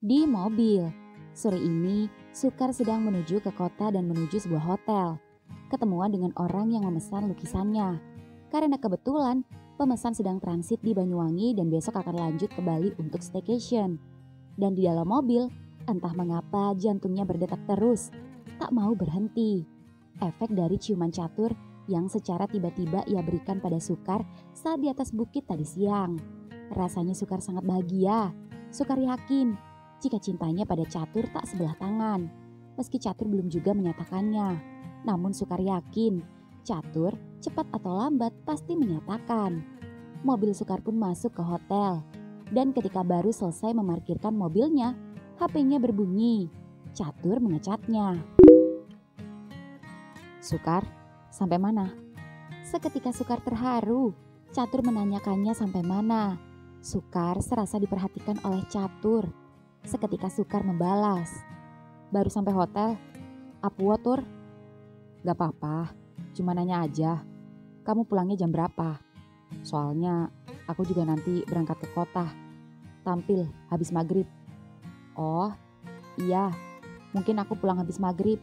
Di mobil, sore ini Sukar sedang menuju ke kota dan menuju sebuah hotel. Ketemuan dengan orang yang memesan lukisannya. Karena kebetulan pemesan sedang transit di Banyuwangi dan besok akan lanjut ke Bali untuk staycation. Dan di dalam mobil, entah mengapa jantungnya berdetak terus, tak mau berhenti. Efek dari ciuman catur yang secara tiba-tiba ia berikan pada Sukar saat di atas bukit tadi siang. Rasanya Sukar sangat bahagia. Sukar yakin jika cintanya pada catur tak sebelah tangan. Meski catur belum juga menyatakannya. Namun Sukar yakin catur cepat atau lambat pasti menyatakan. Mobil Sukar pun masuk ke hotel. Dan ketika baru selesai memarkirkan mobilnya, HP-nya berbunyi. Catur mengecatnya. Sukar, sampai mana? Seketika Sukar terharu. Catur menanyakannya sampai mana. Sukar serasa diperhatikan oleh catur. Seketika Sukar membalas. Baru sampai hotel. Apuo tur? Gak apa-apa, cuma nanya aja. Kamu pulangnya jam berapa? Soalnya aku juga nanti berangkat ke kota. Tampil habis maghrib. Oh, iya. Mungkin aku pulang habis maghrib.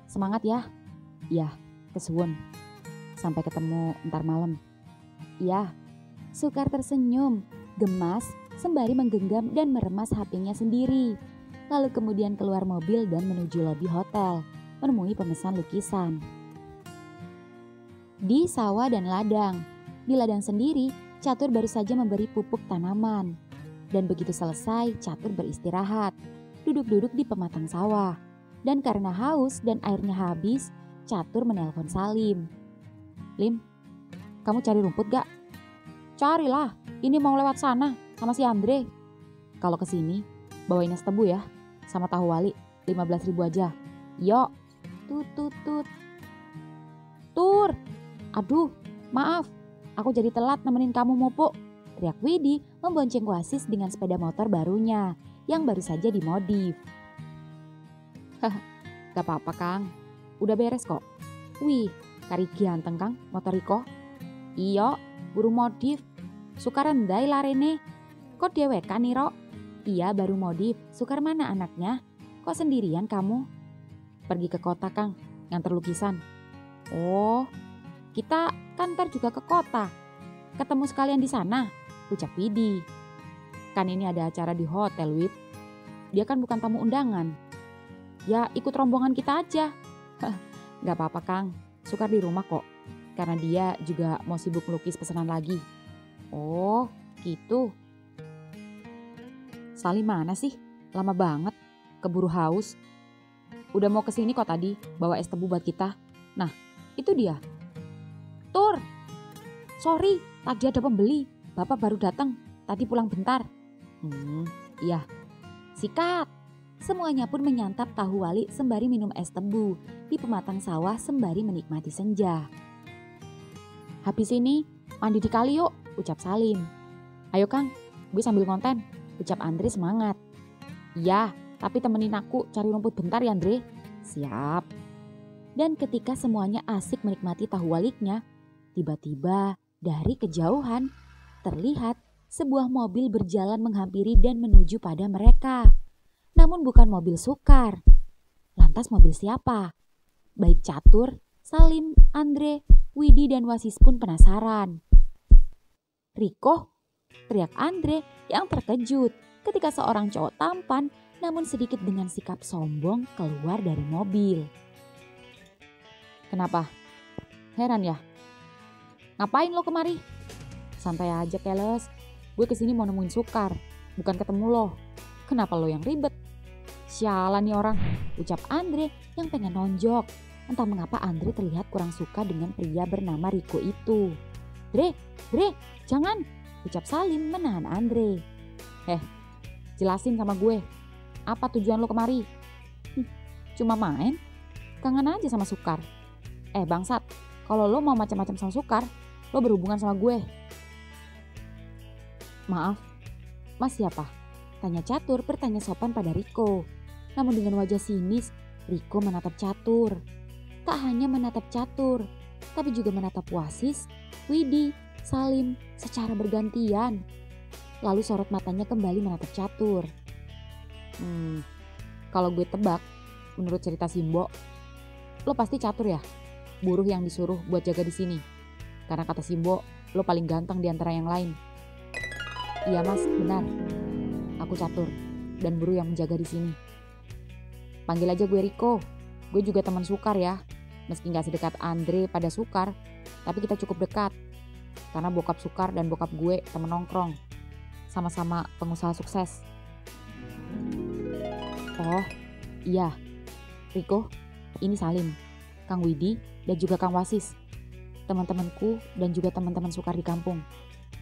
Semangat ya. Iya, kesuwun. Sampai ketemu ntar malam. Iya. Sukar tersenyum, gemas, sembari menggenggam dan meremas HP-nya sendiri. Lalu kemudian keluar mobil dan menuju lobi hotel, menemui pemesan lukisan. Di sawah dan ladang. Di ladang sendiri, Catur baru saja memberi pupuk tanaman. Dan begitu selesai, Catur beristirahat, duduk-duduk di pematang sawah. Dan karena haus dan airnya habis, Catur menelpon Salim. Lim, kamu cari rumput gak? Carilah, ini mau lewat sana sama si Andre. Kalau kesini, bawain es tebu ya, sama tahu wali, 15.000 aja. Yo, tut. Tur, aduh, maaf, aku jadi telat nemenin kamu mopo. Teriak Widi membonceng Wasis dengan sepeda motor barunya yang baru saja dimodif. Haha, gak apa-apa Kang, udah beres kok. Wih, Kariki ganteng Kang, motor Riko. Iyo, buru modif. Sukar rendai larene. Kok dewekan nih Rok? Iya baru modif. Sukar mana anaknya? Kok sendirian kamu? Pergi ke kota Kang, nganter lukisan. Oh, kita kan ntar juga ke kota. Ketemu sekalian di sana, ucap Widi. Kan ini ada acara di hotel Wid. Dia kan bukan tamu undangan. Ya ikut rombongan kita aja. Gak apa-apa Kang, Sukar di rumah kok. Karena dia juga mau sibuk melukis pesanan lagi. Oh, gitu. Salim mana sih? Lama banget. Keburu haus. Udah mau kesini kok tadi, bawa es tebu buat kita. Nah, itu dia. Tur, sorry, tadi ada pembeli. Bapak baru datang, tadi pulang bentar. Iya. Sikat. Semuanya pun menyantap tahu wali sembari minum es tebu di pematang sawah sembari menikmati senja. Habis ini mandi di kali yuk, ucap Salim. Ayo Kang, gue sambil konten, ucap Andre semangat. Iya, tapi temenin aku cari rumput bentar ya Andre. Siap. Dan ketika semuanya asik menikmati tahu waliknya, tiba-tiba dari kejauhan terlihat sebuah mobil berjalan menghampiri dan menuju pada mereka. Namun bukan mobil Sukar. Lantas mobil siapa? Baik Catur, Salim, Andre, Widi dan Wasis pun penasaran. Riko, teriak Andre yang terkejut ketika seorang cowok tampan namun sedikit dengan sikap sombong keluar dari mobil. Kenapa? Heran ya? Ngapain lo kemari? Santai aja keles, gue kesini mau nemuin Sukar, bukan ketemu lo. Kenapa lo yang ribet? Sialan nih orang, ucap Andre yang pengen nonjok. Entah mengapa Andre terlihat kurang suka dengan pria bernama Riko itu. Dre, jangan, ucap Salim menahan Andre. Jelasin sama gue, apa tujuan lo kemari? Cuma main, kangen aja sama Sukar. Bangsat, kalau lo mau macam-macam sama Sukar, lo berhubungan sama gue. Maaf, mas siapa? Tanya Catur bertanya sopan pada Riko. Namun dengan wajah sinis, Riko menatap Catur. Tak hanya menatap Catur, tapi juga menatap Wasis, Widi, Salim secara bergantian. Lalu sorot matanya kembali menatap Catur. Kalau gue tebak, menurut cerita Simbo, lo pasti catur ya? Buruh yang disuruh buat jaga di sini. Karena kata Simbo, lo paling ganteng di antara yang lain. Iya mas, benar. Aku catur dan buruh yang menjaga di sini. Panggil aja gue Riko. Gue juga teman Sukar ya. Meski gak sedekat Andre pada Sukar, tapi kita cukup dekat. Karena bokap Sukar dan bokap gue temen nongkrong. Sama-sama pengusaha sukses. Oh, iya. Riko, ini Salim, Kang Widi, dan juga Kang Wasis. Teman-temanku dan juga teman-teman Sukar di kampung.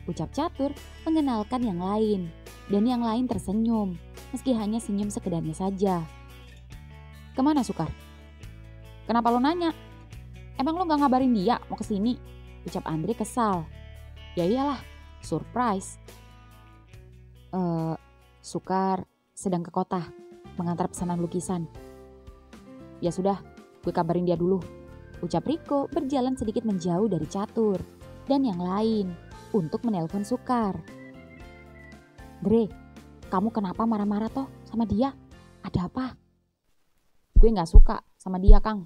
Ucap catur mengenalkan yang lain. Dan yang lain tersenyum, meski hanya senyum sekedarnya saja. Kemana Sukar? Kenapa lo nanya? Emang lo gak ngabarin dia mau kesini? Ucap Andre kesal. Ya iyalah, surprise. Sukar sedang ke kota mengantar pesanan lukisan. Ya sudah, gue kabarin dia dulu. Ucap Riko berjalan sedikit menjauh dari catur dan yang lain untuk menelpon Sukar. Dre, kamu kenapa marah-marah toh sama dia? Ada apa? Gue gak suka sama dia Kang.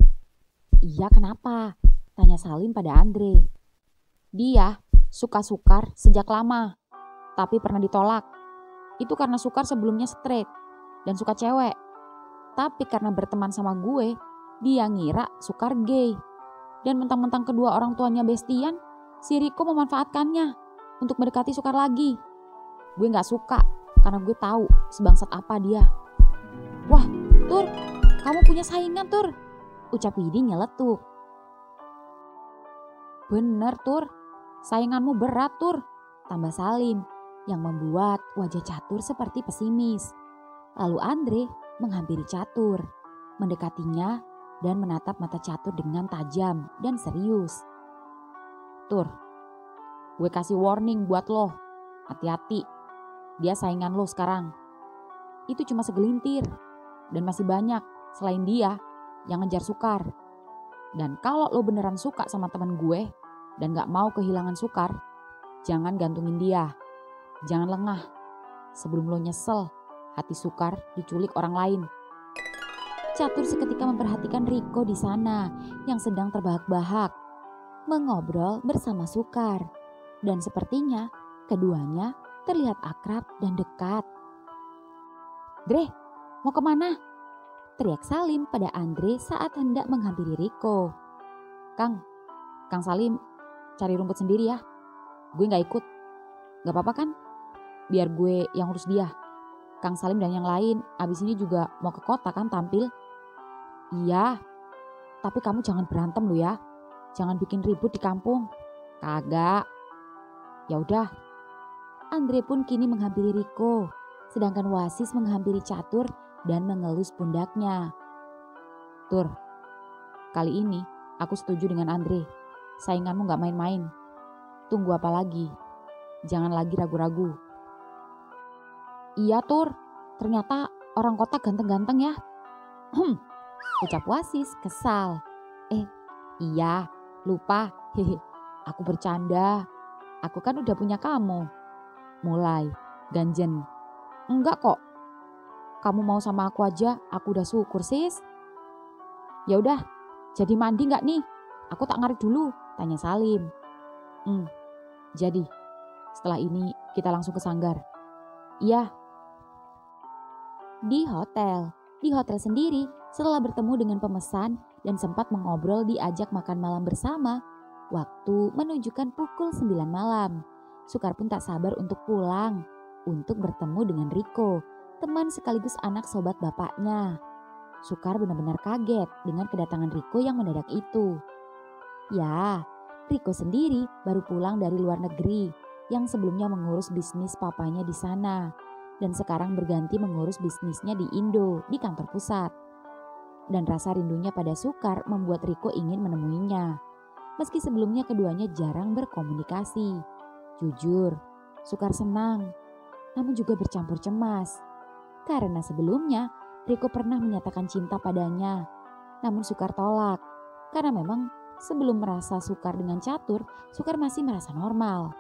Iya kenapa? Tanya Salim pada Andre. Dia suka Sukar sejak lama, tapi pernah ditolak. Itu karena Sukar sebelumnya straight dan suka cewek. Tapi karena berteman sama gue, dia ngira Sukar gay. Dan mentang-mentang kedua orang tuanya bestian, si Riko memanfaatkannya untuk mendekati Sukar lagi. Gue gak suka karena gue tahu sebangsat apa dia. Wah, Tur, kamu punya saingan Tur, ucap Widi nyeletuk. Bener Tur, sainganmu berat Tur, tambah Salim yang membuat wajah catur seperti pesimis. Lalu Andre menghampiri catur, mendekatinya dan menatap mata catur dengan tajam dan serius. Tur, gue kasih warning buat lo, hati-hati, dia saingan lo sekarang. Itu cuma segelintir dan masih banyak selain dia yang ngejar Sukar. Dan kalau lo beneran suka sama teman gue dan gak mau kehilangan Sukar, jangan gantungin dia. Jangan lengah sebelum lo nyesel hati Sukar diculik orang lain. Catur seketika memperhatikan Riko di sana yang sedang terbahak-bahak mengobrol bersama Sukar. Dan sepertinya keduanya terlihat akrab dan dekat. Dre, mau kemana? Teriak Salim pada Andre saat hendak menghampiri Riko. Kang Salim cari rumput sendiri ya. Gue gak ikut. Gak apa-apa kan? Biar gue yang urus dia. Kang Salim dan yang lain abis ini juga mau ke kota kan tampil? Iya, tapi kamu jangan berantem lo ya. Jangan bikin ribut di kampung. Kagak. Ya udah. Andre pun kini menghampiri Riko, sedangkan Wasis menghampiri Catur dan mengelus pundaknya. Tur, kali ini aku setuju dengan Andre. Sainganmu gak main-main. Tunggu apa lagi? Jangan lagi ragu-ragu. Iya Tur, ternyata orang kota ganteng-ganteng ya. Ucap Wasis kesal. Iya, lupa. Hehe, aku bercanda. Aku kan udah punya kamu. Mulai, ganjen. Enggak kok. Kamu mau sama aku aja, aku udah syukur sis. Ya udah, jadi mandi nggak nih? Aku tak ngarit dulu, tanya Salim. Jadi, setelah ini kita langsung ke sanggar. Iya. Di hotel sendiri setelah bertemu dengan pemesan dan sempat mengobrol diajak makan malam bersama. Waktu menunjukkan pukul 9 malam. Sukar pun tak sabar untuk pulang, untuk bertemu dengan Riko, teman sekaligus anak sobat bapaknya. Sukar benar-benar kaget dengan kedatangan Riko yang mendadak itu. Ya, Riko sendiri baru pulang dari luar negeri yang sebelumnya mengurus bisnis papanya di sana dan sekarang berganti mengurus bisnisnya di Indo di kantor pusat. Dan rasa rindunya pada Sukar membuat Riko ingin menemuinya. Meski sebelumnya keduanya jarang berkomunikasi. Jujur, Sukar senang, namun juga bercampur cemas. Karena sebelumnya Riko pernah menyatakan cinta padanya. Namun Sukar tolak, karena memang sebelum merasa Sukar dengan Catur, Sukar masih merasa normal.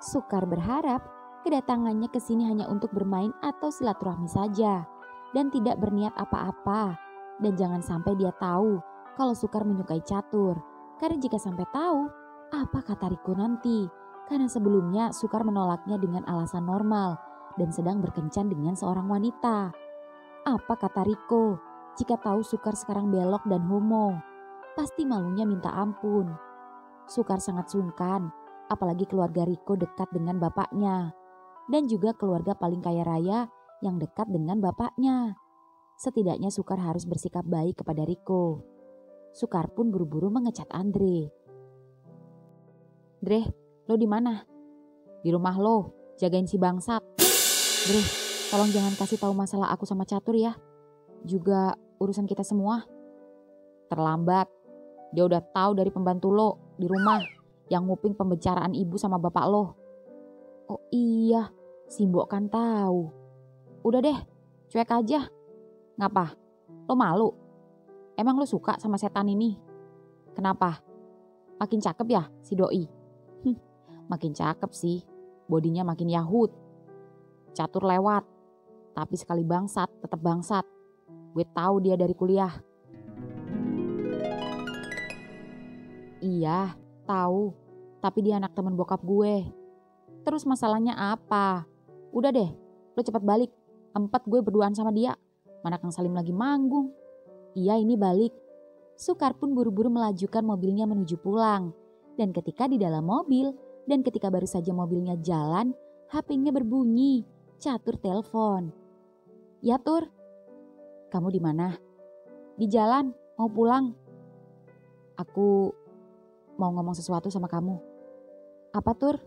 Sukar berharap Kedatangannya ke sini hanya untuk bermain atau silaturahmi saja dan tidak berniat apa-apa. Dan jangan sampai dia tahu kalau Sukar menyukai catur. Karena jika sampai tahu, apa kata Riko nanti? Karena sebelumnya Sukar menolaknya dengan alasan normal dan sedang berkencan dengan seorang wanita. Apa kata Riko jika tahu Sukar sekarang belok dan homo? Pasti malunya minta ampun. Sukar sangat sungkan, apalagi keluarga Riko dekat dengan bapaknya. Dan juga keluarga paling kaya raya yang dekat dengan bapaknya. Setidaknya Sukar harus bersikap baik kepada Riko. Sukar pun buru-buru mengecat Andre. "Dre, lo di mana?" "Di rumah lo, jagain si bangsat." "Dre, tolong jangan kasih tahu masalah aku sama Catur ya. Juga urusan kita semua." "Terlambat. Dia udah tahu dari pembantu lo di rumah yang nguping pembicaraan ibu sama bapak lo." "Oh iya, si Mbok kan tahu." "Udah deh, cuek aja." "Ngapa? Lo malu? Emang lo suka sama setan ini?" "Kenapa? Makin cakep ya si doi?" "Makin cakep sih, bodinya makin Yahud. Catur lewat, tapi sekali bangsat tetap bangsat. Gue tahu dia dari kuliah." "Iya, tahu. Tapi dia anak temen bokap gue." "Terus masalahnya apa? Udah deh, lo cepat balik. Gue berduaan sama dia. Mana Kang Salim lagi manggung." "Iya, ini balik." Sukar pun buru-buru melajukan mobilnya menuju pulang. Dan ketika di dalam mobil, dan ketika baru saja mobilnya jalan, HP-nya berbunyi. Catur telepon. "Ya Tur." "Kamu di mana?" "Di jalan, mau pulang." "Aku mau ngomong sesuatu sama kamu." "Apa Tur?"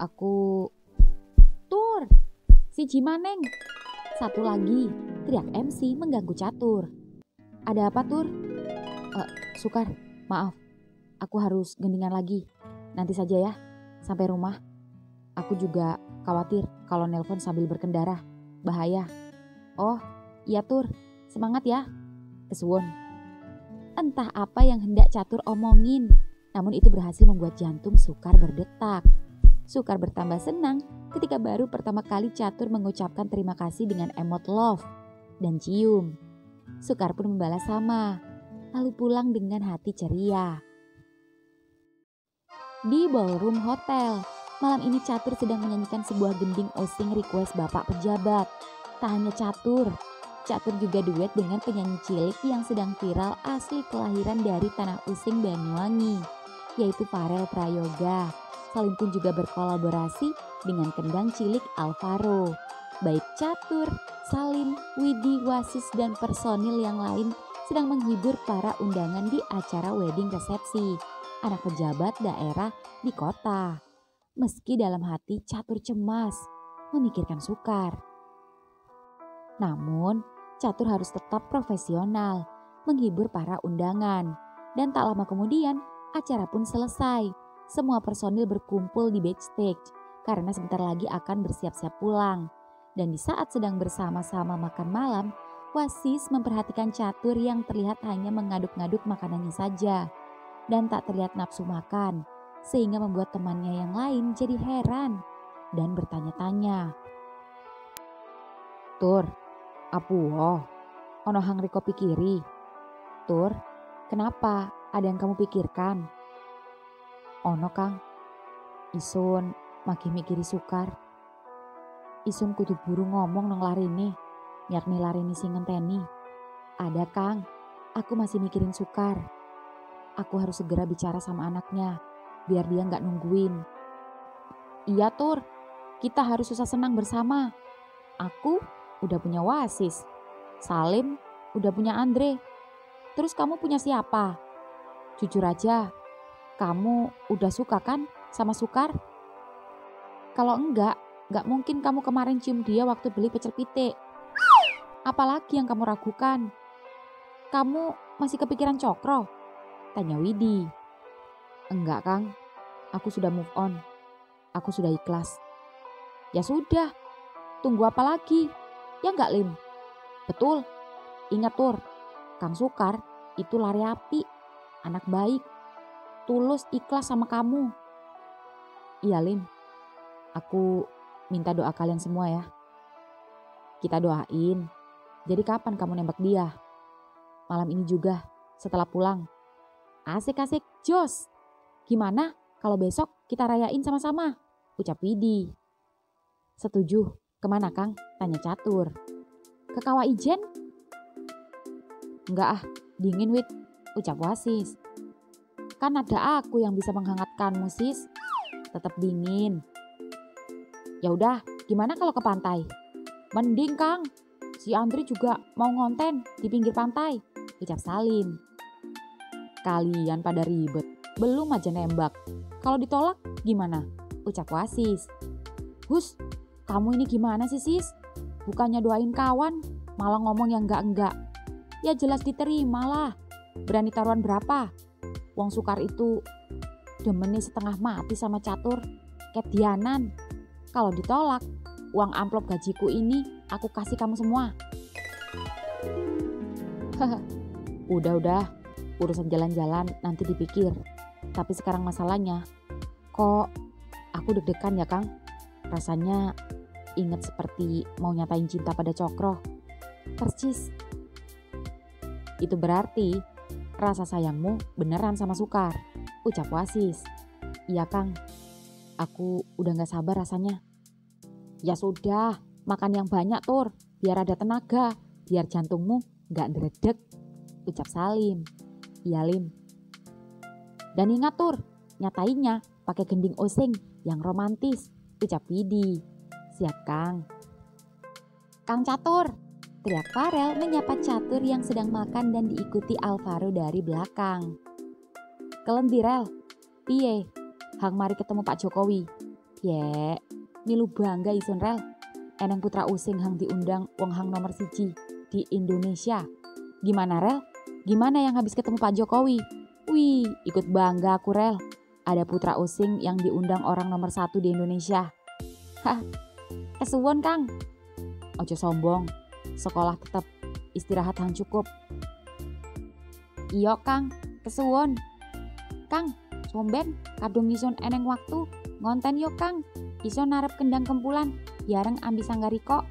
Aku "Tur, si Jimaneng." Satu lagi, teriak MC mengganggu Catur. "Ada apa Tur?" Sukar, maaf. Aku harus gendingan lagi. Nanti saja ya, sampai rumah. Aku juga khawatir kalau nelpon sambil berkendara. Bahaya." "Oh, iya Tur. Semangat ya." "Kesuwun." Entah apa yang hendak Catur omongin, namun itu berhasil membuat jantung Sukar berdetak. Sukar bertambah senang ketika baru pertama kali Catur mengucapkan terima kasih dengan emot love dan cium. Sukar pun membalas sama, lalu pulang dengan hati ceria. Di ballroom hotel, malam ini Catur sedang menyanyikan sebuah gending osing request bapak pejabat. Tak hanya Catur juga duet dengan penyanyi cilik yang sedang viral asli kelahiran dari tanah Using Banyuwangi, yaitu Farel Prayoga. Salim pun juga berkolaborasi dengan kendang cilik Alvaro. Baik Catur, Salim, Widi, Wasis, dan personil yang lain sedang menghibur para undangan di acara wedding resepsi anak pejabat daerah di kota. Meski dalam hati Catur cemas, memikirkan Sukar. Namun, Catur harus tetap profesional, menghibur para undangan. Dan tak lama kemudian, acara pun selesai. Semua personil berkumpul di backstage karena sebentar lagi akan bersiap-siap pulang. Dan di saat sedang bersama-sama makan malam, Wasis memperhatikan Catur yang terlihat hanya mengaduk-ngaduk makanannya saja dan tak terlihat nafsu makan, sehingga membuat temannya yang lain jadi heran dan bertanya-tanya. "Tur, apuwo, ono hang riko pikiri. Tur, kenapa? Ada yang kamu pikirkan?" "Ono Kang, Isun maki mikiri Sukar. Isun kudu buru ngomong nang larini, yakni larini sing ngenteni." "Ada Kang, aku masih mikirin Sukar. Aku harus segera bicara sama anaknya, biar dia gak nungguin." "Iya Tur, kita harus susah senang bersama. Aku udah punya Wasis, Salim udah punya Andre. Terus kamu punya siapa? Jujur aja, kamu udah suka kan sama Sukar? Kalau enggak mungkin kamu kemarin cium dia waktu beli pecel pitik. Apalagi yang kamu ragukan? Kamu masih kepikiran Cokro?" tanya Widi. "Enggak Kang, aku sudah move on. Aku sudah ikhlas." "Ya sudah, tunggu apa lagi? Ya enggak Lim?" "Betul, ingat Tur, Kang Sukar itu lari api, anak baik. tulus ikhlas sama kamu. Iya Lim, aku minta doa kalian semua ya. Kita doain. Jadi kapan kamu nembak dia? Malam ini juga, setelah pulang. Asik-asik, jos. Gimana kalau besok kita rayain sama-sama? Ucap Widi. Setuju. Kemana Kang? Tanya Catur. Ke Kawah Ijen? Enggak ah, dingin Wid. Ucap Wasis. Kan ada aku yang bisa menghangatkanmu sis. Tetap dingin. Ya udah, gimana kalau ke pantai? Mending Kang. Si Andri juga mau ngonten di pinggir pantai. Ucap Salim. Kalian pada ribet. Belum aja nembak. Kalau ditolak gimana? Ucap Wasis. Hus, kamu ini gimana sih sis? Bukannya doain kawan, malah ngomong yang enggak-enggak. Ya jelas diterima lah. Berani taruhan berapa? Wong Sukar itu demennya setengah mati sama Catur. Kedianan. Kalau ditolak, uang amplop gajiku ini aku kasih kamu semua. Udah. Urusan jalan-jalan nanti dipikir. Tapi sekarang masalahnya, kok aku deg-degan ya Kang? Rasanya inget seperti mau nyatain cinta pada Cokro. Percis. Itu berarti rasa sayangmu beneran sama Sukar. Ucap Wasis. Iya Kang, aku udah gak sabar rasanya. Ya sudah, makan yang banyak Tur, biar ada tenaga, biar jantungmu gak dredeg. Ucap Salim. Iya Lim. Dan ingat Tur, nyatainnya pakai gending oseng yang romantis. Ucap Widi. Siap Kang. Kang Catur, teriak Farel menyapa Catur yang sedang makan dan diikuti Alvaro dari belakang. Kelendi Rel, piye? Hang mari ketemu Pak Jokowi. Ye, milu bangga isun Rel. Eneng putra using hang diundang wong hang nomor 1 di Indonesia. Gimana Rel? Gimana yang habis ketemu Pak Jokowi? Wih, ikut bangga aku Rel. Ada putra using yang diundang orang nomor 1 di Indonesia. Hah, kesuwon Kang. Ojo sombong, sekolah tetap, istirahat hang cukup. Iyo Kang, kesuwon. Kang, somben kadung ison eneng waktu ngonten yo Kang. Ison narep kendang kempulan, biareng ambi sanggariko.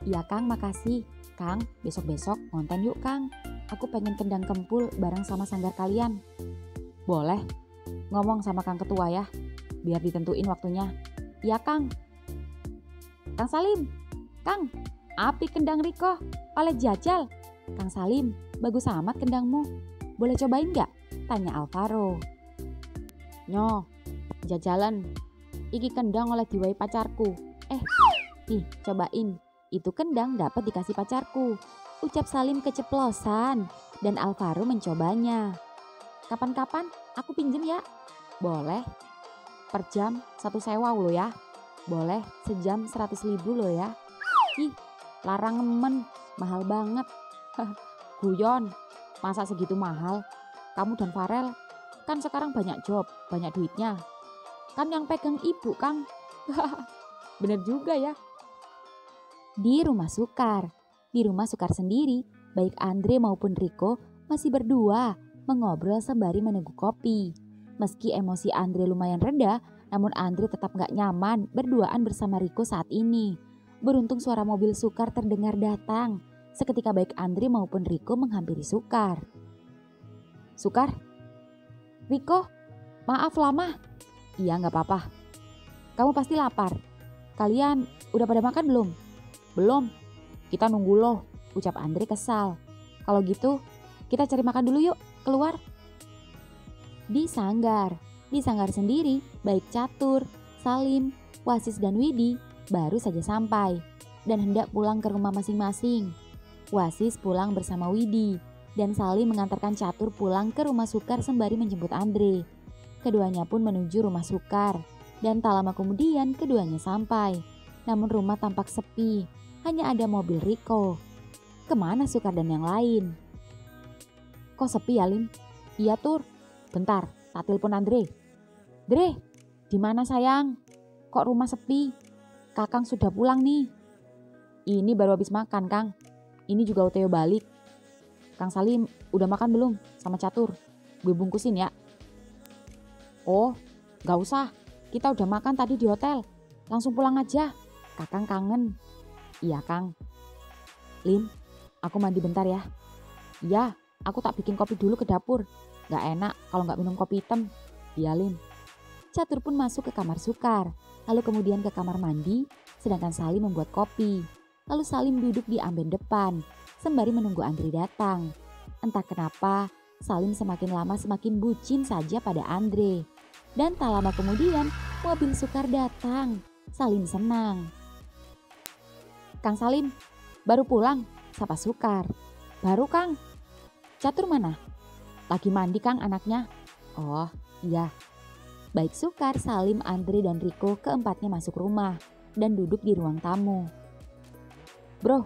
Iya Kang, makasih. Kang, besok-besok ngonten yuk Kang. Aku pengen kendang kempul bareng sama sanggar kalian. Boleh, ngomong sama Kang Ketua ya, biar ditentuin waktunya. Iya Kang. Kang Salim, Kang, api kendang Riko, oleh jajal. Kang Salim, bagus amat kendangmu. Boleh cobain gak? Tanya Alvaro. Nyo, jajalan. Iki kendang oleh diwai pacarku. Nih, cobain. Itu kendang dapat dikasih pacarku. Ucap Salim keceplosan dan Alvaro mencobanya. Kapan-kapan aku pinjem ya? Boleh. Per jam 1 sewa lo ya. Boleh, sejam 100.000 lo ya. Ih, larang nemen, mahal banget. Guyon, masa segitu mahal? Kamu dan Farel kan sekarang banyak job, banyak duitnya. Kan yang pegang ibu Kang. Bener juga ya. Di rumah Sukar sendiri, baik Andre maupun Riko masih berdua mengobrol sembari meneguk kopi. Meski emosi Andre lumayan rendah, namun Andre tetap gak nyaman berduaan bersama Riko saat ini. Beruntung suara mobil Sukar terdengar datang. Seketika baik Andre maupun Riko menghampiri Sukar. Sukar? Riko, maaf lama. Iya gak apa-apa. Kamu pasti lapar. Kalian udah pada makan belum? Belum. Kita nunggu loh, ucap Andre kesal. Kalau gitu, kita cari makan dulu yuk, keluar. Di sanggar sendiri, baik Catur, Salim, Wasis dan Widi baru saja sampai dan hendak pulang ke rumah masing-masing. Wasis pulang bersama Widi dan Salim mengantarkan Catur pulang ke rumah Sukar sembari menjemput Andre. Keduanya pun menuju rumah Sukar dan tak lama kemudian keduanya sampai. Namun rumah tampak sepi, hanya ada mobil Riko. Kemana Sukar dan yang lain? Kok sepi ya Lim? Iya Tur, bentar, tak telepon Andre. Dre, di mana sayang? Kok rumah sepi? Kakang sudah pulang nih. Ini baru habis makan Kang. Ini juga Oteo balik. Kang Salim udah makan belum sama Catur? Gue bungkusin ya. Oh, gak usah. Kita udah makan tadi di hotel. Langsung pulang aja. Kakang kangen. Iya, Kang. Lin, aku mandi bentar ya. Iya, aku tak bikin kopi dulu ke dapur. Gak enak kalau gak minum kopi hitam. Iya, Lin. Catur pun masuk ke kamar Sukar. Lalu kemudian ke kamar mandi, sedangkan Salim membuat kopi. Lalu Salim duduk di amben depan, sembari menunggu Andre datang. Entah kenapa, Salim semakin lama semakin bucin saja pada Andre. Dan tak lama kemudian, mobil Sukar datang. Salim senang. Kang Salim, baru pulang, sapa Sukar. Baru Kang. Catur mana? Lagi mandi Kang anaknya. Oh iya. Baik Sukar, Salim, Andre, dan Riko keempatnya masuk rumah dan duduk di ruang tamu. Bro,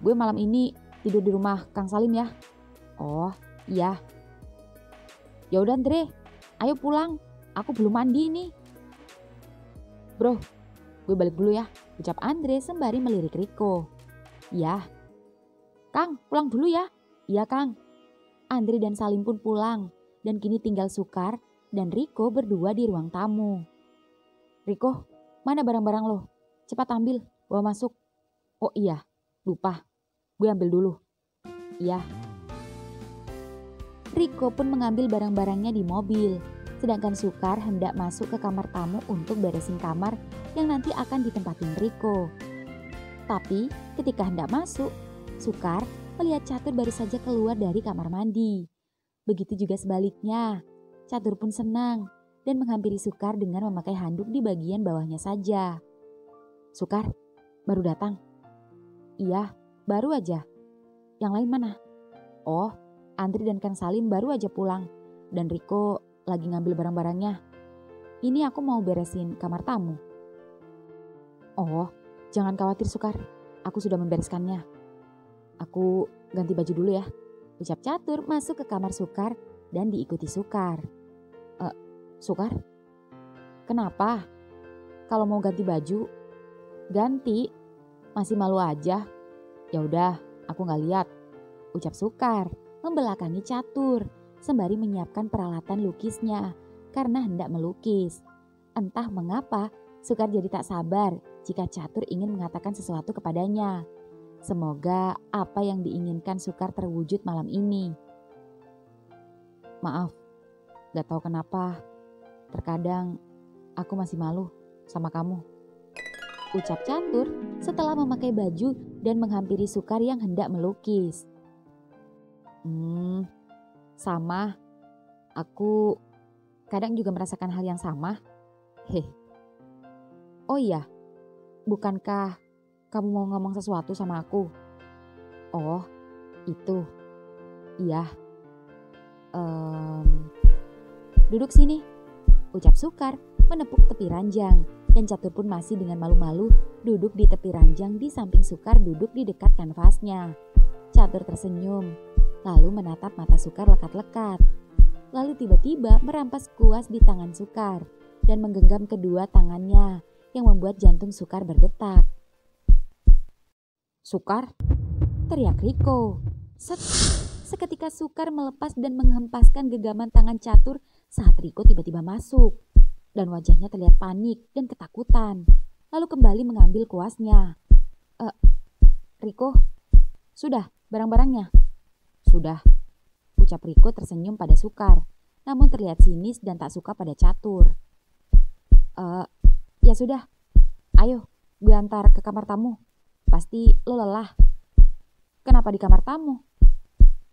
gue malam ini tidur di rumah Kang Salim ya. Oh iya. Ya udah Andre, ayo pulang. Aku belum mandi nih. Bro, gue balik dulu ya, ucap Andre sembari melirik Riko. Iya. Kang, pulang dulu ya. Iya Kang. Andre dan Salim pun pulang dan kini tinggal Sukar dan Riko berdua di ruang tamu. Riko, mana barang-barang lo? Cepat ambil, bawa masuk. Oh iya, lupa. Gue ambil dulu. Iya. Riko pun mengambil barang-barangnya di mobil. Sedangkan Sukar hendak masuk ke kamar tamu untuk beresin kamar yang nanti akan ditempatin Riko. Tapi ketika hendak masuk, Sukar melihat Catur baru saja keluar dari kamar mandi. Begitu juga sebaliknya. Catur pun senang dan menghampiri Sukar dengan memakai handuk di bagian bawahnya saja. Sukar, baru datang? Iya, baru aja. Yang lain mana? Oh, Andri dan Kang Salim baru aja pulang dan Riko lagi ngambil barang-barangnya. Ini aku mau beresin kamar tamu. Oh, jangan khawatir Sukar, aku sudah membereskannya. Aku ganti baju dulu ya, ucap Catur masuk ke kamar Sukar dan diikuti Sukar. Sukar, kenapa? Kalau mau ganti baju, ganti. Masih malu aja. Ya udah, aku nggak lihat, ucap Sukar membelakangi Catur sembari menyiapkan peralatan lukisnya karena hendak melukis. Entah mengapa, Sukar jadi tak sabar jika Catur ingin mengatakan sesuatu kepadanya. Semoga apa yang diinginkan Sukar terwujud malam ini. Maaf, gak tahu kenapa. Terkadang aku masih malu sama kamu, ucap Catur setelah memakai baju dan menghampiri Sukar yang hendak melukis. Sama. Aku kadang juga merasakan hal yang sama. Oh iya, bukankah kamu mau ngomong sesuatu sama aku? Oh, itu. Iya. Duduk sini, ucap Sukar menepuk tepi ranjang. Dan Catur pun masih dengan malu-malu duduk di tepi ranjang di samping Sukar duduk di dekat kanvasnya. Catur tersenyum, lalu menatap mata Sukar lekat-lekat. Lalu tiba-tiba merampas kuas di tangan Sukar dan menggenggam kedua tangannya yang membuat jantung Sukar berdetak. Sukar, teriak Riko. Set, seketika Sukar melepas dan menghempaskan genggaman tangan Catur saat Riko tiba-tiba masuk. Dan wajahnya terlihat panik dan ketakutan. Lalu kembali mengambil kuasnya. Riko, sudah barang-barangnya? Sudah, ucap Riko tersenyum pada Sukar. Namun terlihat sinis dan tak suka pada Catur. Ya sudah, ayo gue antar ke kamar tamu. Pasti lo lelah. Kenapa di kamar tamu?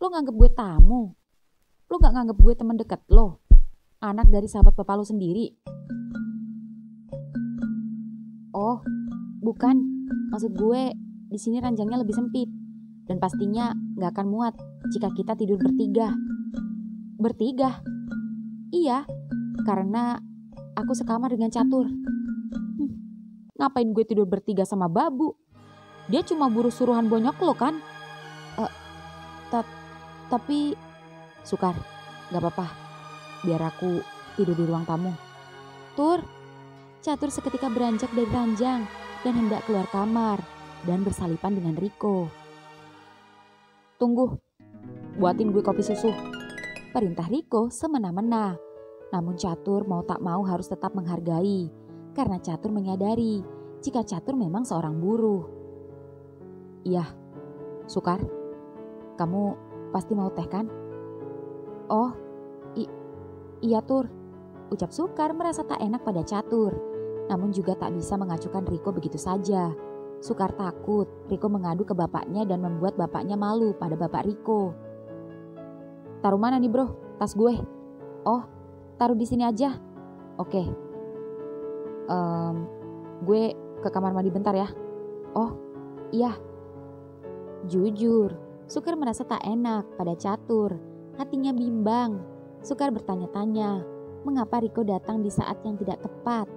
Lo nganggep gue tamu? Lo gak nganggep gue teman dekat lo? Anak dari sahabat bapak lo sendiri? Oh, bukan. Maksud gue di sini ranjangnya lebih sempit dan pastinya nggak akan muat jika kita tidur bertiga. Bertiga? Iya, karena aku sekamar dengan Catur. Ngapain gue tidur bertiga sama Babu? Dia cuma buruh suruhan bonyok lo kan? Tapi Sukar, gak apa-apa. Biar aku tidur di ruang tamu. Tur, Catur seketika beranjak dari ranjang dan hendak keluar kamar dan bersalipan dengan Riko. Tunggu, buatin gue kopi susu, perintah Riko semena-mena. Namun Catur mau tak mau harus tetap menghargai, karena Catur menyadari jika Catur memang seorang buruh. Iya, Sukar, kamu pasti mau teh kan? Oh, iya Tur, ucap Sukar merasa tak enak pada Catur, namun juga tak bisa mengacukan Riko begitu saja. Sukar takut Riko mengadu ke bapaknya dan membuat bapaknya malu pada bapak Riko. Taruh mana nih bro, tas gue? Oh, taruh di sini aja. Oke. Gue ke kamar mandi bentar ya. Oh, iya. Jujur, Sukar merasa tak enak pada Catur. Hatinya bimbang. Sukar bertanya-tanya, mengapa Riko datang di saat yang tidak tepat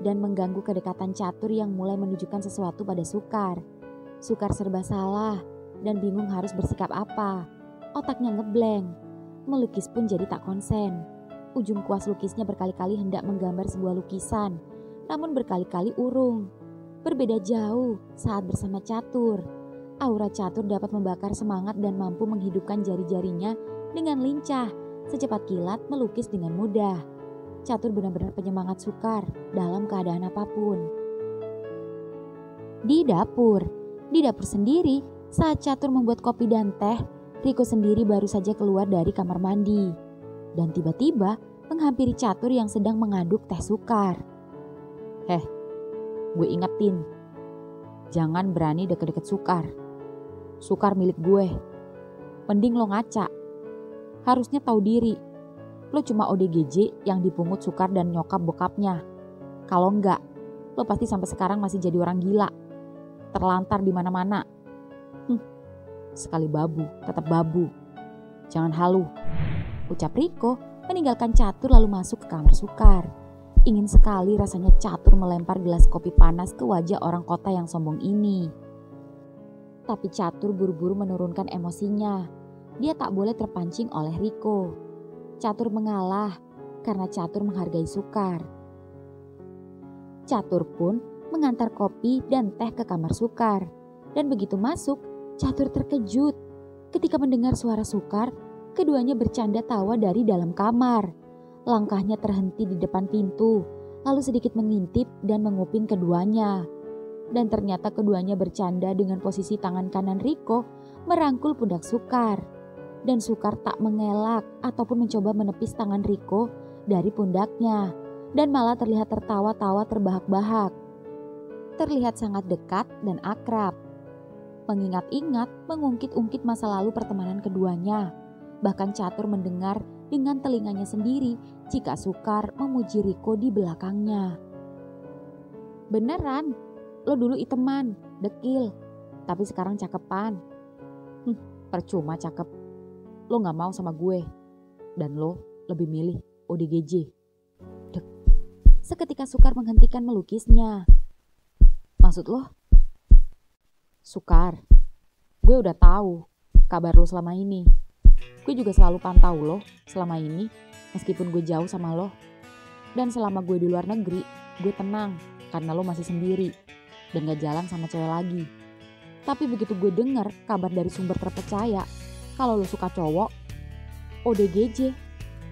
dan mengganggu kedekatan Catur yang mulai menunjukkan sesuatu pada Sukar. Sukar serba salah dan bingung harus bersikap apa. Otaknya ngeblank. Melukis pun jadi tak konsen. Ujung kuas lukisnya berkali-kali hendak menggambar sebuah lukisan, namun berkali-kali urung. Berbeda jauh saat bersama Catur. Aura Catur dapat membakar semangat dan mampu menghidupkan jari-jarinya dengan lincah, secepat kilat melukis dengan mudah. Catur benar-benar penyemangat Sukar dalam keadaan apapun. Di dapur sendiri, saat Catur membuat kopi dan teh, Riko sendiri baru saja keluar dari kamar mandi. Dan tiba-tiba menghampiri Catur yang sedang mengaduk teh Sukar. Gue ingetin, jangan berani deket-deket Sukar. Sukar milik gue. Mending lo ngaca. Harusnya tahu diri. Lo cuma ODGJ yang dipungut Sukar dan nyokap bokapnya. Kalau enggak, lo pasti sampai sekarang masih jadi orang gila. Terlantar di mana-mana. Sekali babu, tetap babu. Jangan halu, ucap Riko meninggalkan Catur lalu masuk ke kamar Sukar. Ingin sekali rasanya Catur melempar gelas kopi panas ke wajah orang kota yang sombong ini. Tapi Catur buru-buru menurunkan emosinya. Dia tak boleh terpancing oleh Riko. Catur mengalah karena Catur menghargai Sukar. Catur pun mengantar kopi dan teh ke kamar Sukar. Dan begitu masuk, Catur terkejut ketika mendengar suara Sukar. Keduanya bercanda tawa dari dalam kamar. Langkahnya terhenti di depan pintu, lalu sedikit mengintip dan menguping keduanya. Dan ternyata keduanya bercanda dengan posisi tangan kanan Riko merangkul pundak Sukar. Dan Sukar tak mengelak ataupun mencoba menepis tangan Riko dari pundaknya. Dan malah terlihat tertawa-tawa terbahak-bahak. Terlihat sangat dekat dan akrab. Mengingat-ingat, mengungkit-ungkit masa lalu pertemanan keduanya. Bahkan Catur mendengar dengan telinganya sendiri jika Sukar memuji Riko di belakangnya. Beneran, lo dulu iteman, dekil, tapi sekarang cakepan. Percuma cakep, lo gak mau sama gue, dan lo lebih milih ODGJ. Dek. Seketika Sukar menghentikan melukisnya. Maksud lo? Sukar, gue udah tahu kabar lo selama ini. Gue juga selalu pantau lo selama ini, meskipun gue jauh sama lo. Dan selama gue di luar negeri, gue tenang karena lo masih sendiri dan gak jalan sama cewek lagi. Tapi begitu gue dengar kabar dari sumber terpercaya kalau lo suka cowok, ODGJ,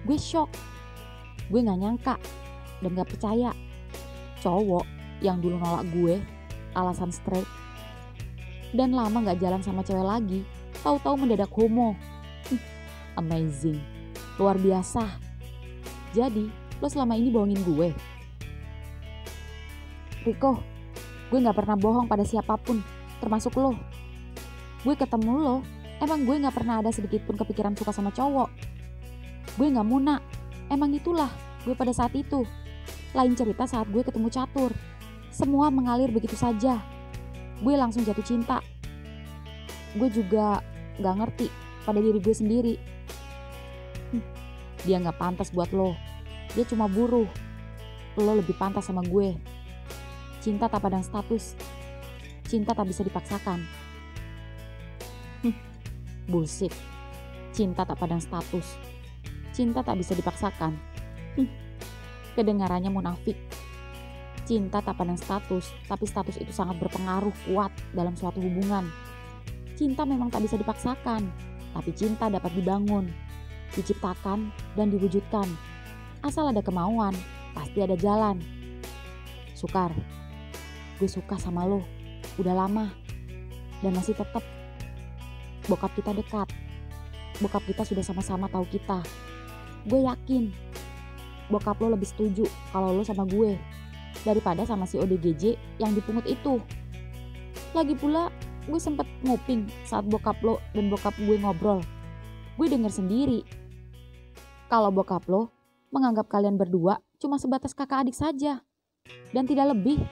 gue shock. Gue gak nyangka dan gak percaya. Cowok yang dulu nolak gue, alasan straight, dan lama gak jalan sama cewek lagi, tahu-tahu mendadak homo. Amazing, luar biasa. Jadi, lo selama ini bohongin gue? Riko, gue gak pernah bohong pada siapapun, termasuk lo. Gue ketemu lo, emang gue gak pernah ada sedikit pun kepikiran suka sama cowok. Gue gak muna, emang itulah gue pada saat itu. Lain cerita saat gue ketemu Catur. Semua mengalir begitu saja. Gue langsung jatuh cinta. Gue juga gak ngerti pada diri gue sendiri. Dia gak pantas buat lo. Dia cuma buruh. Lo lebih pantas sama gue. Cinta tak padang status. Cinta tak bisa dipaksakan. Bullshit. Cinta tak padang status. Cinta tak bisa dipaksakan. Kedengarannya munafik. Cinta tak pandang status, tapi status itu sangat berpengaruh kuat dalam suatu hubungan. Cinta memang tak bisa dipaksakan, tapi cinta dapat dibangun, diciptakan, dan diwujudkan. Asal ada kemauan, pasti ada jalan. Sukar, gue suka sama lo, udah lama. Dan masih tetap. Bokap kita dekat. Bokap kita sudah sama-sama tahu kita. Gue yakin, bokap lo lebih setuju kalau lo sama gue daripada sama si ODGJ yang dipungut itu. Lagi pula, gue sempet nguping saat bokap lo dan bokap gue ngobrol. Gue denger sendiri. Kalau bokap lo menganggap kalian berdua cuma sebatas kakak adik saja dan tidak lebih.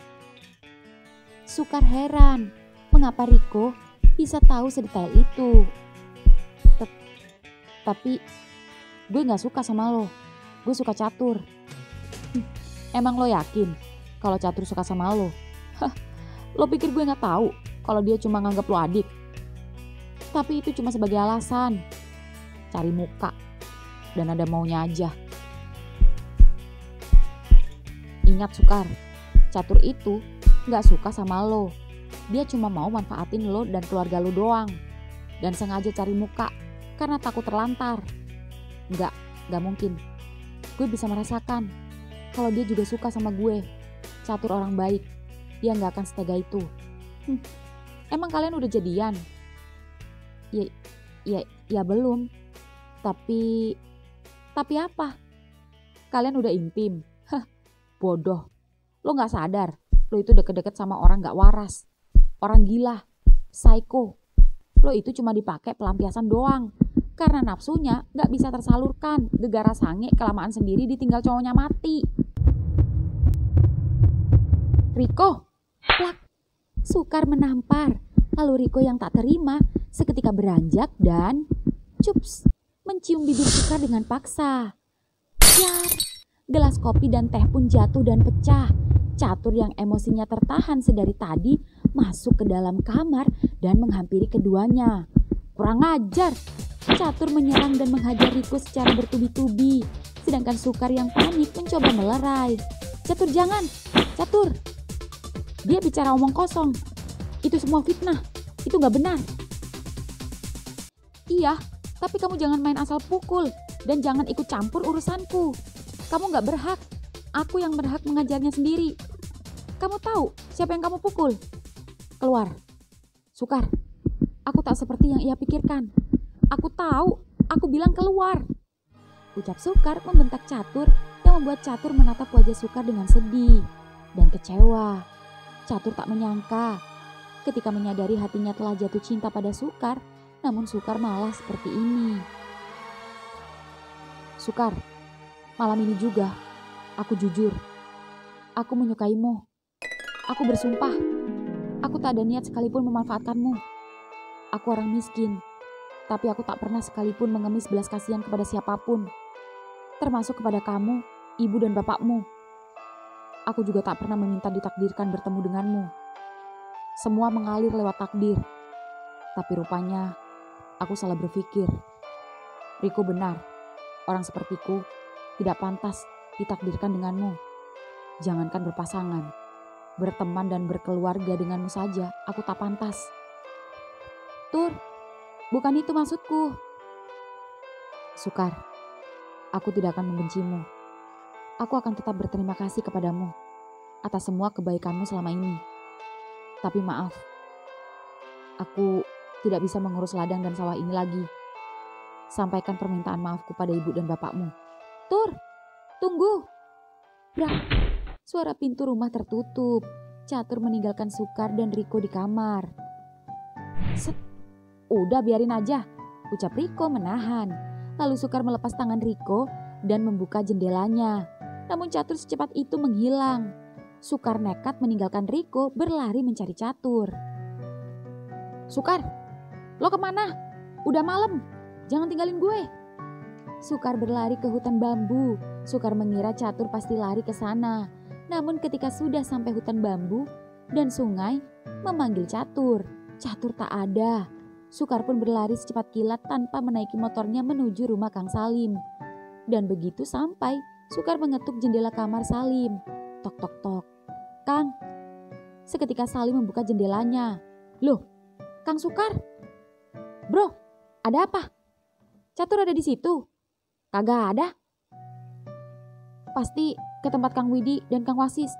Sukar heran mengapa Riko bisa tahu sedetail itu. Tapi gue gak suka sama lo. Gue suka Catur. Emang lo yakin kalau Catur suka sama lo? Lo pikir gue gak tahu kalau dia cuma nganggap lo adik? Tapi itu cuma sebagai alasan. Cari muka dan ada maunya aja. Ingat Sukar, Catur itu gak suka sama lo. Dia cuma mau manfaatin lo dan keluarga lo doang. Dan sengaja cari muka karena takut terlantar. Gak mungkin. Gue bisa merasakan kalau dia juga suka sama gue. Catur orang baik. Dia gak akan setega itu. Emang kalian udah jadian? Ya belum. Tapi apa? Kalian udah intim? Bodoh. Lo gak sadar lo itu deket-deket sama orang gak waras. Orang gila. Psycho. Lo itu cuma dipakai pelampiasan doang. Karena nafsunya gak bisa tersalurkan. Gegara sange kelamaan sendiri ditinggal cowoknya mati. Riko. Plak. Sukar menampar. Lalu Riko yang tak terima seketika beranjak dan cups, mencium bibir Sukar dengan paksa. Jar. Gelas kopi dan teh pun jatuh dan pecah. Catur yang emosinya tertahan sedari tadi masuk ke dalam kamar dan menghampiri keduanya. Kurang ajar. Catur menyerang dan menghajar Riko secara bertubi-tubi. Sedangkan Sukar yang panik mencoba melerai. Catur jangan. Catur. Dia bicara omong kosong. Itu semua fitnah. Itu gak benar. Iya, tapi kamu jangan main asal pukul. Dan jangan ikut campur urusanku. Kamu gak berhak. Aku yang berhak mengajarnya sendiri. Kamu tahu siapa yang kamu pukul? Keluar. Sukar. Aku tak seperti yang ia pikirkan. Aku tahu. Aku bilang keluar. Ucap Sukar membentak Catur yang membuat Catur menatap wajah Sukar dengan sedih dan kecewa. Catur tak menyangka ketika menyadari hatinya telah jatuh cinta pada Sukar, namun Sukar malah seperti ini. Sukar, malam ini juga aku jujur. Aku menyukaimu. Aku bersumpah. Aku tak ada niat sekalipun memanfaatkanmu. Aku orang miskin, tapi aku tak pernah sekalipun mengemis belas kasihan kepada siapapun. Termasuk kepada kamu, ibu dan bapakmu. Aku juga tak pernah meminta ditakdirkan bertemu denganmu. Semua mengalir lewat takdir. Tapi rupanya, aku salah berpikir. Riko benar, orang sepertiku tidak pantas ditakdirkan denganmu. Jangankan berpasangan, berteman dan berkeluarga denganmu saja, aku tak pantas. Tur, bukan itu maksudku. Sukar, aku tidak akan membencimu. Aku akan tetap berterima kasih kepadamu atas semua kebaikanmu selama ini. Tapi maaf, aku tidak bisa mengurus ladang dan sawah ini lagi. Sampaikan permintaan maafku pada ibu dan bapakmu. Tur, tunggu. Brak, suara pintu rumah tertutup. Catur meninggalkan Sukar dan Riko di kamar. Set, udah biarin aja, ucap Riko menahan. Lalu Sukar melepas tangan Riko dan membuka jendelanya. Namun Catur secepat itu menghilang. Sukar nekat meninggalkan Riko berlari mencari Catur. Sukar, lo kemana? Udah malam, jangan tinggalin gue. Sukar berlari ke hutan bambu. Sukar mengira Catur pasti lari ke sana. Namun ketika sudah sampai hutan bambu dan sungai, memanggil Catur. Catur tak ada. Sukar pun berlari secepat kilat tanpa menaiki motornya menuju rumah Kang Salim. Dan begitu sampai, Sukar mengetuk jendela kamar Salim. Tok tok tok. Kang. Seketika Salim membuka jendelanya. Loh, Kang Sukar? Bro, ada apa? Catur ada di situ? Kagak ada. Pasti ke tempat Kang Widi dan Kang Wasis.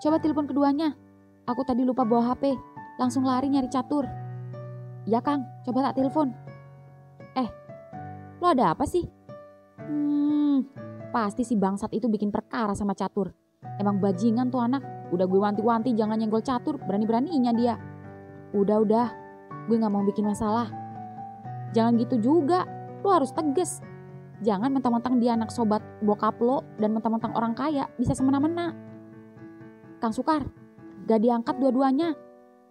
Coba telepon keduanya. Aku tadi lupa bawa HP. Langsung lari nyari Catur. Ya Kang, coba tak telepon. Lo ada apa sih? Pasti si bangsat itu bikin perkara sama Catur. Emang bajingan tuh anak. Udah gue wanti-wanti jangan nyenggol Catur. Berani-beraninya dia. Udah. Gue gak mau bikin masalah. Jangan gitu juga. Lo harus tegas. Jangan mentang-mentang dia anak sobat bokap lo dan mentang-mentang orang kaya bisa semena-mena. Kang Sukar, gak diangkat dua-duanya.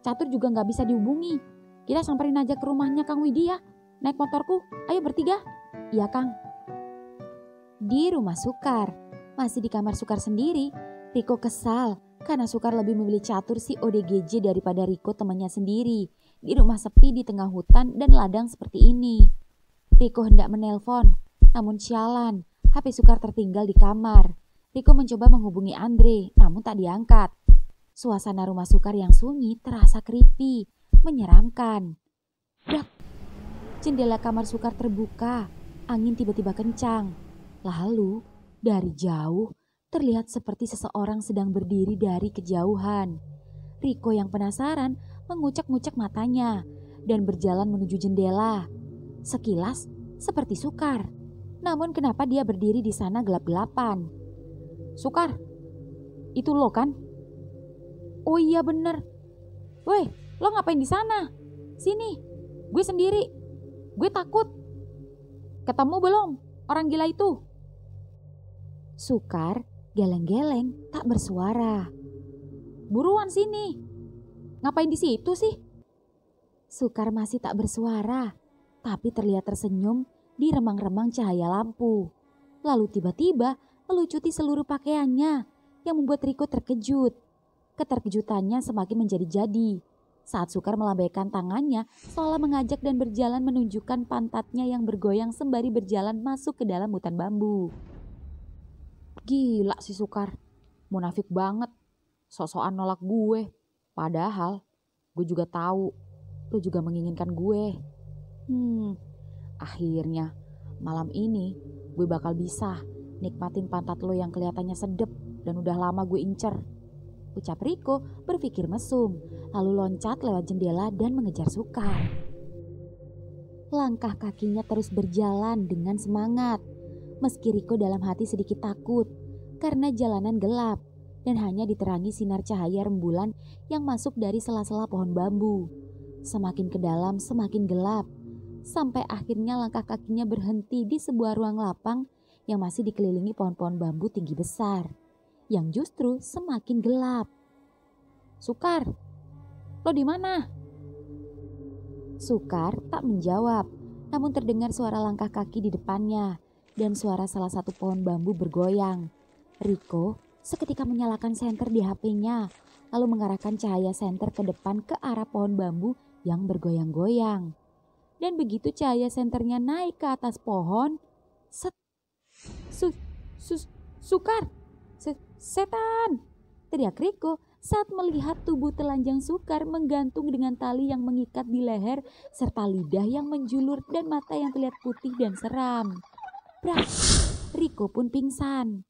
Catur juga gak bisa dihubungi. Kita samperin aja ke rumahnya Kang Widi ya. Naik motorku, ayo bertiga. Iya Kang. Di rumah Sukar, masih di kamar Sukar sendiri, Riko kesal karena Sukar lebih memilih Catur si ODGJ daripada Riko temannya sendiri. Di rumah sepi di tengah hutan dan ladang seperti ini. Riko hendak menelpon, namun sialan, HP Sukar tertinggal di kamar. Riko mencoba menghubungi Andre, namun tak diangkat. Suasana rumah Sukar yang sunyi terasa creepy, menyeramkan. Dak, jendela kamar Sukar terbuka, angin tiba-tiba kencang. Lalu, dari jauh, terlihat seperti seseorang sedang berdiri dari kejauhan. Riko yang penasaran mengucek-ngucek matanya dan berjalan menuju jendela. Sekilas, seperti Sukar. Namun kenapa dia berdiri di sana gelap-gelapan? Sukar, itu lo kan? Oh iya bener. Woi, lo ngapain di sana? Sini, gue sendiri. Gue takut. Ketemu belum orang gila itu? Sukar geleng-geleng tak bersuara. Buruan sini. Ngapain di situ sih? Sukar masih tak bersuara, tapi terlihat tersenyum di remang-remang cahaya lampu. Lalu tiba-tiba melucuti seluruh pakaiannya yang membuat Riko terkejut. Keterkejutannya semakin menjadi-jadi saat Sukar melambaikan tangannya seolah mengajak dan berjalan menunjukkan pantatnya yang bergoyang sembari berjalan masuk ke dalam hutan bambu. Gila si Sukar, munafik banget, sok-sokan nolak gue. Padahal gue juga tahu lo juga menginginkan gue. Akhirnya malam ini gue bakal bisa nikmatin pantat lo yang kelihatannya sedep dan udah lama gue incer. Ucap Riko berpikir mesum, lalu loncat lewat jendela dan mengejar Sukar. Langkah kakinya terus berjalan dengan semangat. Meski Riko dalam hati sedikit takut karena jalanan gelap dan hanya diterangi sinar cahaya rembulan yang masuk dari sela-sela pohon bambu. Semakin ke dalam semakin gelap, sampai akhirnya langkah kakinya berhenti di sebuah ruang lapang yang masih dikelilingi pohon-pohon bambu tinggi besar, yang justru semakin gelap. Sukar, lo di mana? Sukar tak menjawab, namun terdengar suara langkah kaki di depannya dan suara salah satu pohon bambu bergoyang. Riko seketika menyalakan senter di HP-nya, lalu mengarahkan cahaya senter ke depan ke arah pohon bambu yang bergoyang-goyang. Dan begitu cahaya senternya naik ke atas pohon, set, Sukar, setan, teriak Riko saat melihat tubuh telanjang Sukar menggantung dengan tali yang mengikat di leher serta lidah yang menjulur dan mata yang terlihat putih dan seram. Brak, Riko pun pingsan.